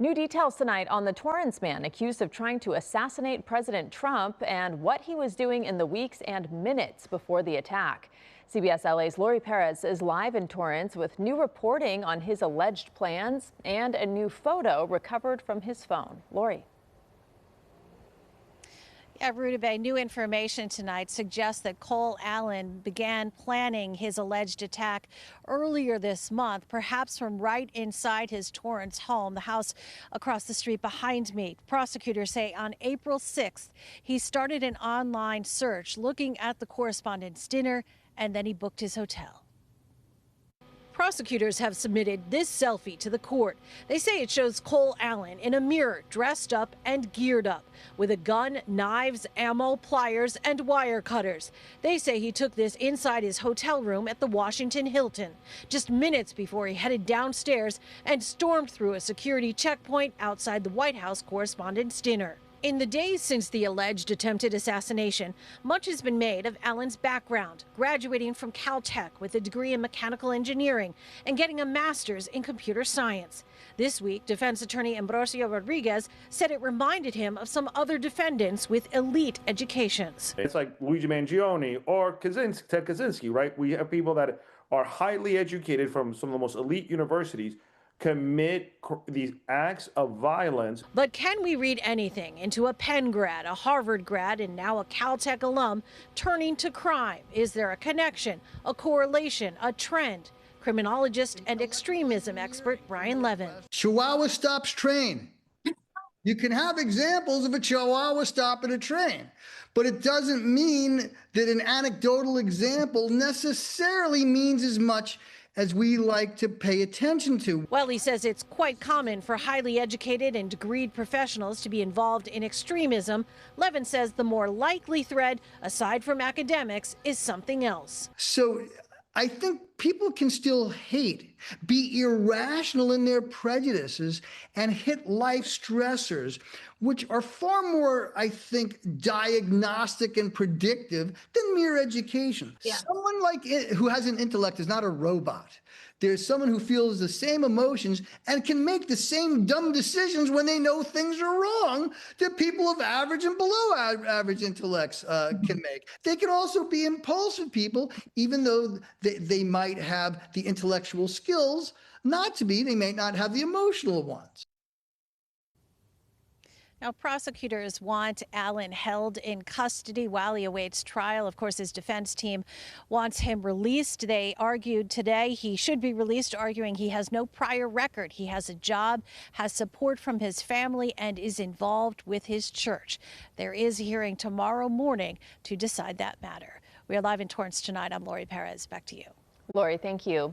New details tonight on the Torrance man accused of trying to assassinate President Trump and what he was doing in the weeks and minutes before the attack. CBS LA's Laurie Perez is live in Torrance with new reporting on his alleged plans and a new photo recovered from his phone. Laurie. Yeah, Rudabeh, new information tonight suggests that Cole Allen began planning his alleged attack earlier this month, perhaps from right inside his Torrance home, the house across the street behind me. Prosecutors say on April 6th, he started an online search looking at the Correspondents' Dinner, and then he booked his hotel. Prosecutors have submitted this selfie to the court. They say it shows Cole Allen in a mirror, dressed up and geared up, with a gun, knives, ammo, pliers, and wire cutters. They say he took this inside his hotel room at the Washington Hilton, just minutes before he headed downstairs and stormed through a security checkpoint outside the White House Correspondents' Dinner. In the days since the alleged attempted assassination, much has been made of Allen's background, graduating from Caltech with a degree in mechanical engineering and getting a master's in computer science. This week, defense attorney Ambrosio Rodriguez said it reminded him of some other defendants with elite educations. It's like Luigi Mangione or Ted Kaczynski, right? We have people that are highly educated from some of the most elite universities commit these acts of violence. But can we read anything into a Penn grad, a Harvard grad, and now a Caltech alum turning to crime? Is there a connection, a correlation, a trend? Criminologist and extremism expert Brian Levin. Chihuahua stops train. You can have examples of a Chihuahua stopping a train, but it doesn't mean that an anecdotal example necessarily means as much as we like to pay attention to. Well, he says it's quite common for highly educated and degreed professionals to be involved in extremism. Levin says the more likely thread, aside from academics, is something else. So I think people can still hate, be irrational in their prejudices, and hit life stressors, which are far more, I think, diagnostic and predictive than mere education. Yeah. Someone who has an intellect is not a robot. There's someone who feels the same emotions and can make the same dumb decisions when they know things are wrong that people of average and below average intellects can make. They can also be impulsive people, even though they might have the intellectual skills not to be. They may not have the emotional ones. Now, prosecutors want Allen held in custody while he awaits trial. Of course, his defense team wants him released. They argued today he should be released, arguing he has no prior record. He has a job, has support from his family, and is involved with his church. There is a hearing tomorrow morning to decide that matter. We are live in Torrance tonight. I'm Laurie Perez. Back to you. Laurie, thank you.